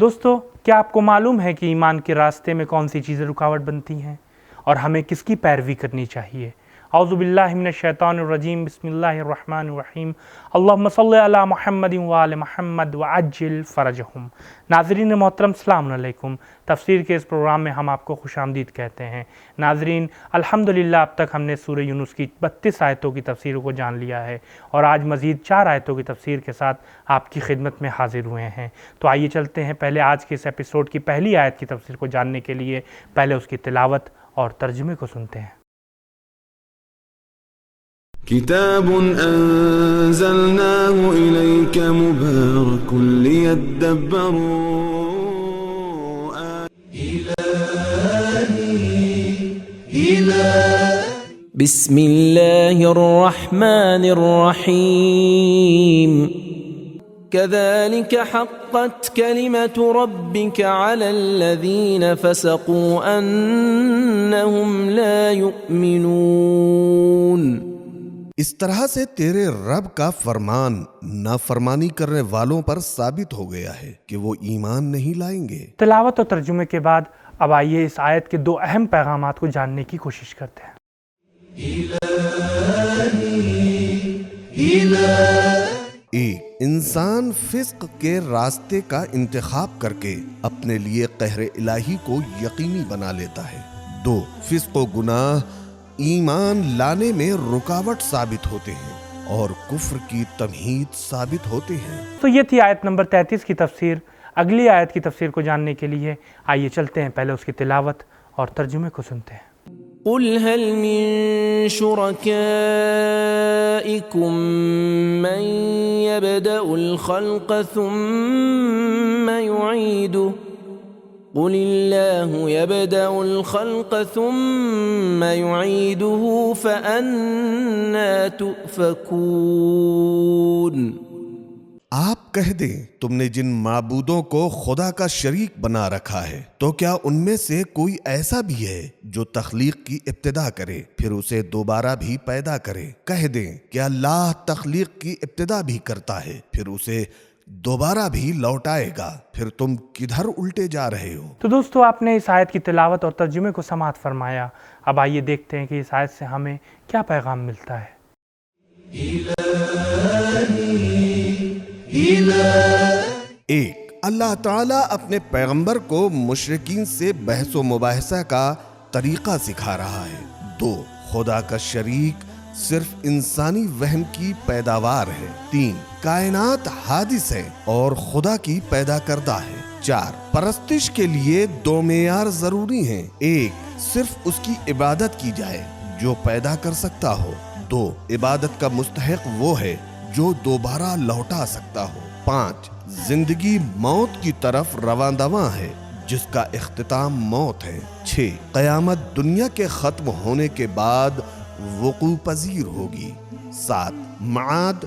دوستو، کیا آپ کو معلوم ہے کہ ایمان کے راستے میں کون سی چیزیں رکاوٹ بنتی ہیں اور ہمیں کس کی پیروی کرنی چاہیے؟ اعوذ باللہ من الشیطان الرجیم، بسم اللہ الرحمن الرحیم، اللہم صلی علی محمد وآل محمد وعجل فرجہم۔ ناظرین محترم، السلام علیکم۔ تفسیر کے اس پروگرام میں ہم آپ کو خوش آمدید کہتے ہیں۔ ناظرین، الحمدللہ اب تک ہم نے سورہ یونس کی 32 آیتوں کی تفسیر کو جان لیا ہے اور آج مزید 4 آیتوں کی تفسیر کے ساتھ آپ کی خدمت میں حاضر ہوئے ہیں۔ تو آئیے چلتے ہیں پہلے آج کے اس ایپیسوڈ کی پہلی آیت کی تفسیر کو جاننے کے لیے پہلے اس کی تلاوت اور ترجمے کو سنتے ہیں۔ کتاب انزلناه الیک مبارک لیدبروا بسم اللہ الرحمن الرحیم كذلك حقت كلمة ربك على الذين فسقوا أنهم لا يؤمنون۔ اس طرح سے تیرے رب کا فرمان نافرمانی کرنے والوں پر ثابت ہو گیا ہے کہ وہ ایمان نہیں لائیں گے۔ تلاوت اور ترجمے کے بعد اب آئیے اس آیت کے 2 اہم پیغامات کو جاننے کی کوشش کرتے ہیں۔ ایک، انسان فسق کے راستے کا انتخاب کر کے اپنے لیے قہر الہی کو یقینی بنا لیتا ہے۔ 2، فسق و گناہ ایمان لانے میں رکاوٹ ثابت ہوتے ہیں اور کفر کی تمہید ثابت ہوتے ہیں۔ تو یہ تھی آیت نمبر 33 کی تفسیر۔ اگلی آیت کی تفسیر کو جاننے کے لیے آئیے چلتے ہیں پہلے اس کی تلاوت اور ترجمے کو سنتے ہیں۔ قل هل من شركائكم من يبدأ الخلق ثم يعيده قل الله يبدأ الخلق ثم يعيده فأنى تؤفكون۔ آپ کہہ دیں، تم نے جن معبودوں کو خدا کا شریک بنا رکھا ہے تو کیا ان میں سے کوئی ایسا بھی ہے جو تخلیق کی ابتدا کرے پھر اسے دوبارہ بھی پیدا کرے؟ کہہ دیں کہ اللہ تخلیق کی ابتدا بھی کرتا ہے پھر اسے دوبارہ بھی لوٹائے گا، پھر تم کدھر الٹے جا رہے ہو؟ تو دوستو، آپ نے اس آیت کی تلاوت اور ترجمے کو سماعت فرمایا۔ اب آئیے دیکھتے ہیں کہ اس آیت سے ہمیں کیا پیغام ملتا ہے۔ ایک، اللہ تعالیٰ اپنے پیغمبر کو مشرکین سے بحث و مباحثہ کا طریقہ سکھا رہا ہے۔ 2، خدا کا شریک صرف انسانی وہم کی پیداوار ہے۔ 3، کائنات حادث ہے اور خدا کی پیدا کردہ ہے۔ 4، پرستش کے لیے 2 معیار ضروری ہیں۔ 1، صرف اس کی عبادت کی جائے جو پیدا کر سکتا ہو۔ 2، عبادت کا مستحق وہ ہے جو دوبارہ لوٹا سکتا ہو۔ 5، زندگی موت کی طرف رواں دواں ہے جس کا اختتام موت ہے۔ 6، قیامت دنیا کے ختم ہونے کے بعد وقوع پذیر ہوگی۔ 7، معاد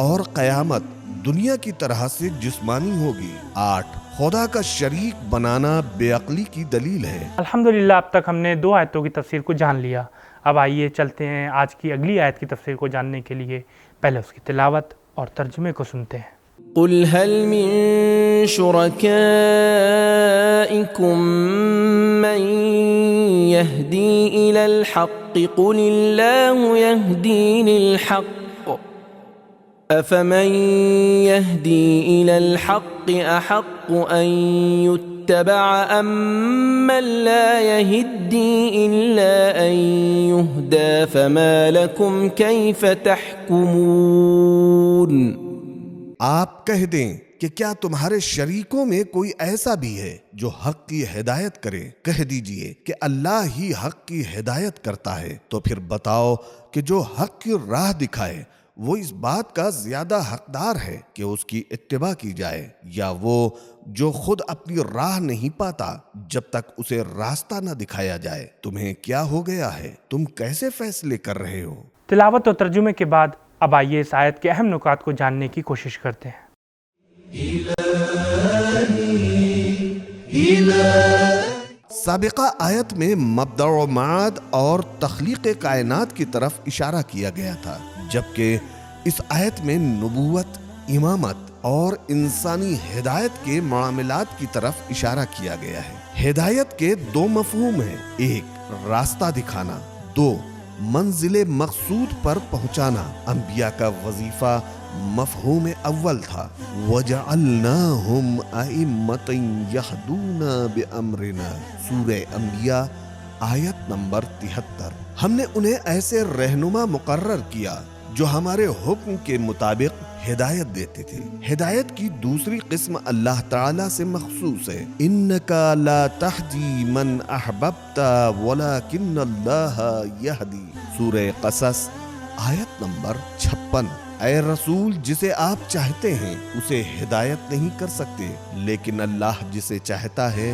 اور قیامت دنیا کی طرح سے جسمانی ہوگی۔ 8، خدا کا شریک بنانا بے عقلی کی دلیل ہے۔ الحمدللہ اب تک ہم نے 2 آیتوں کی تفسیر کو جان لیا۔ اب آئیے چلتے ہیں آج کی اگلی آیت کی تفسیر کو جاننے کے لیے پہلے اس کی تلاوت اور ترجمے کو سنتے ہیں۔ قل هل من شركائكم من يهدي إلى الحق قل الله يهدي للحق أفمن يهدي إلى الحق أحق أن يتبع أم من لا يهدي إلا أن يهدى فما لكم كيف تحكمون۔ آپ کہہ دیں کہ کیا تمہارے شریکوں میں کوئی ایسا بھی ہے جو حق کی ہدایت کرے؟ کہہ دیجئے کہ اللہ ہی حق کی ہدایت کرتا ہے، تو پھر بتاؤ کہ جو حق کی راہ دکھائے وہ اس بات کا زیادہ حقدار ہے کہ اس کی اتباع کی جائے، یا وہ جو خود اپنی راہ نہیں پاتا جب تک اسے راستہ نہ دکھایا جائے؟ تمہیں کیا ہو گیا ہے؟ تم کیسے فیصلے کر رہے ہو؟ تلاوت اور ترجمے کے بعد اب آئیے اس آیت کے اہم نکات کو جاننے کی کوشش کرتے ہیں۔ سابقہ آیت میں مبدأ و معاد اور تخلیق کائنات کی طرف اشارہ کیا گیا تھا، جبکہ اس آیت میں نبوت، امامت اور انسانی ہدایت کے معاملات کی طرف اشارہ کیا گیا ہے۔ ہدایت کے دو مفہوم ہیں، ایک راستہ دکھانا، دو منزل مقصود پر پہنچانا۔ انبیاء کا وظیفہ مفہوم اول تھا، وَجَعَلْنَاهُمْ أَئِمَّةً يَهْدُونَ بِأَمْرِنَا، سورہ انبیاء آیت نمبر 73۔ ہم نے انہیں ایسے رہنما مقرر کیا جو ہمارے حکم کے مطابق ہدایت دیتے تھے۔ ہدایت کی دوسری قسم اللہ تعالیٰ سے مخصوص ہے، إِنَّكَ لَا تَهْدِي مَنْ أَحْبَبْتَ وَلَكِنَّ اللَّهَ يَهْدِي، سورہ قصص آیت نمبر 56۔ اے رسول، جسے آپ چاہتے ہیں اسے ہدایت نہیں کر سکتے، لیکن اللہ جسے چاہتا ہے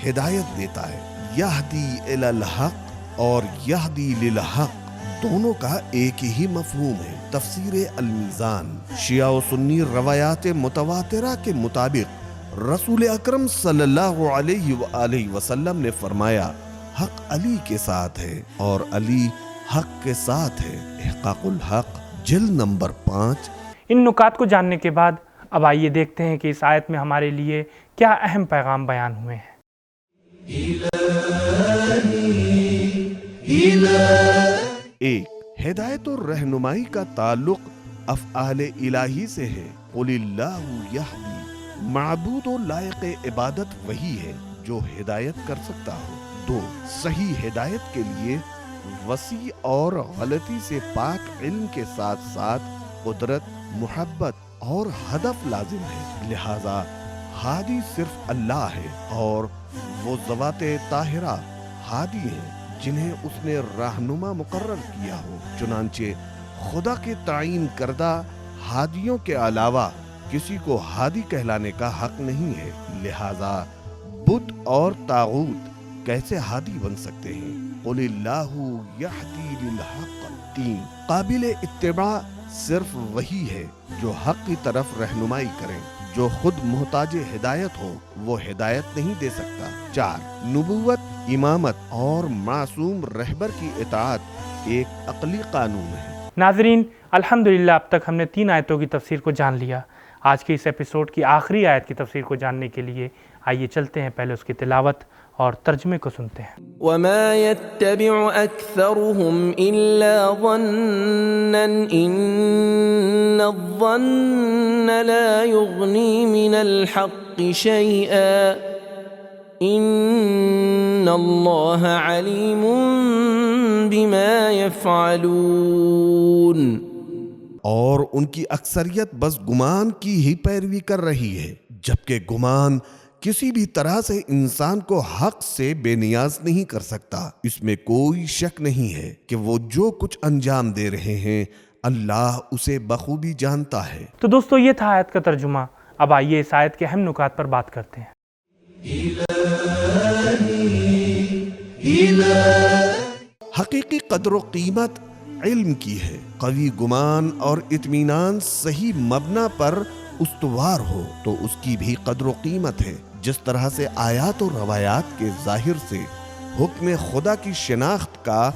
ہدایت دیتا ہے۔ یہدی الی الحق اور یہدی للحق دونوں کا ایک ہی مفہوم ہے۔ تفسیر المیزان، شیعہ و سنی روایات متواترہ کے مطابق رسول اکرم صلی اللہ علیہ وآلہ وسلم نے فرمایا، حق علی کے ساتھ ہے اور علی حق کے ساتھ ہے۔ احقاق الحق جلد نمبر 5۔ ان نکات کو جاننے کے بعد اب آئیے دیکھتے ہیں کہ اس آیت میں ہمارے لیے کیا اہم پیغام بیان ہوئے ہیں۔ ایک، ہدایت اور رہنمائی کا تعلق افعال الہی سے ہے۔ قل اللہ یہدی، معبود و لائق عبادت وہی ہے جو ہدایت کر سکتا ہو۔ دو، صحیح ہدایت کے لیے وسیع اور غلطی سے پاک علم کے ساتھ ساتھ قدرت، محبت اور ہدف لازم ہے، لہذا ہادی صرف اللہ ہے اور وہ ذوات طاہرہ ہادی ہیں جنہیں اس نے رہنما مقرر کیا ہو۔ چنانچہ خدا کے تعین کردہ ہادیوں کے علاوہ کسی کو ہادی کہلانے کا حق نہیں ہے، لہذا بت اور طاغوت کیسے ہادی بن سکتے ہیں؟ قل اللہ یہدی للحق۔ تین، قابل اتباع صرف وہی ہے جو حق کی طرف رہنمائی کرے، جو خود محتاج ہدایت ہو وہ ہدایت نہیں دے سکتا۔ چار، نبوت، امامت اور معصوم رہبر کی اطاعت ایک عقلی قانون ہے۔ ناظرین، الحمدللہ اب تک ہم نے 3 آیتوں کی تفسیر کو جان لیا۔ آج کے اس ایپیسوڈ کی آخری آیت کی تفسیر کو جاننے کے لیے آئیے چلتے ہیں، پہلے اس کی تلاوت اور ترجمے کو سنتے ہیں۔ وما يتبع أكثرهم إلا ظنا إن الظن لا يغني من الحق شيئا إن الله عليم بما يفعلون۔ اور ان کی اکثریت بس گمان کی ہی پیروی کر رہی ہے، جبکہ گمان کسی بھی طرح سے انسان کو حق سے بے نیاز نہیں کر سکتا۔ اس میں کوئی شک نہیں ہے کہ وہ جو کچھ انجام دے رہے ہیں اللہ اسے بخوبی جانتا ہے۔ تو دوستو، یہ تھا آیت کا ترجمہ۔ اب آئیے اس آیت کے اہم نکات پر بات کرتے ہیں۔ حقیقی قدر و قیمت علم کی ہے۔ قوی گمان اور اطمینان صحیح مبنا پر استوار ہو تو اس کی بھی قدر و قیمت ہے۔ جس طرح سے آیات و روایات کے ظاہر سے حکم خدا کی شناخت کا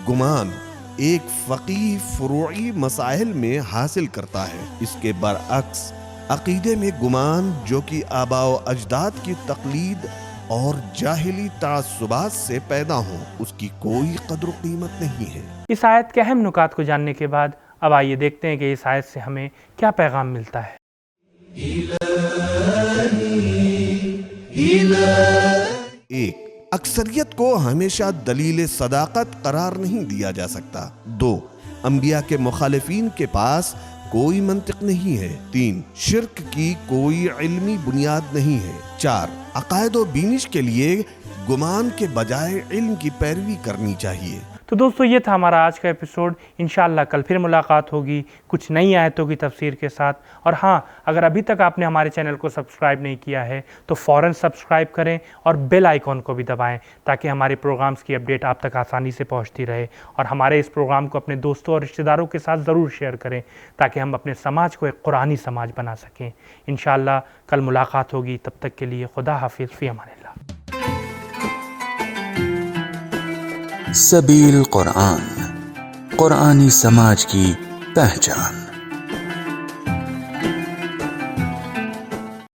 گمان ایک فقیہ فروعی مسائل میں حاصل کرتا ہے، اس کے برعکس عقیدے میں گمان جو کہ آباء و اجداد کی تقلید اور جاہلی تعصبات سے پیدا ہوں، اس کی کوئی قدر و قیمت نہیں ہے۔ اس آیت کے اہم نکات کو جاننے کے بعد اب آئیے دیکھتے ہیں کہ اس آیت سے ہمیں کیا پیغام ملتا ہے۔ ایک، اکثریت کو ہمیشہ دلیل صداقت قرار نہیں دیا جا سکتا۔ دو، انبیاء کے مخالفین کے پاس کوئی منطق نہیں ہے۔ تین، شرک کی کوئی علمی بنیاد نہیں ہے۔ چار، عقائد و بینش کے لیے گمان کے بجائے علم کی پیروی کرنی چاہیے۔ تو دوستو، یہ تھا ہمارا آج کا ایپیسوڈ۔ انشاءاللہ کل پھر ملاقات ہوگی کچھ نئی آیتوں کی تفسیر کے ساتھ۔ اور ہاں، اگر ابھی تک آپ نے ہمارے چینل کو سبسکرائب نہیں کیا ہے تو فوراً سبسکرائب کریں اور بیل آئیکن کو بھی دبائیں تاکہ ہمارے پروگرامز کی اپڈیٹ آپ تک آسانی سے پہنچتی رہے۔ اور ہمارے اس پروگرام کو اپنے دوستوں اور رشتہ داروں کے ساتھ ضرور شیئر کریں تاکہ ہم اپنے سماج کو ایک قرآنی سماج بنا سکیں۔ انشاءاللہ کل ملاقات ہوگی، تب تک کے لیے خدا حافظ، فی امان اللہ۔ سبیل قرآن، قرآنی سماج کی پہچان۔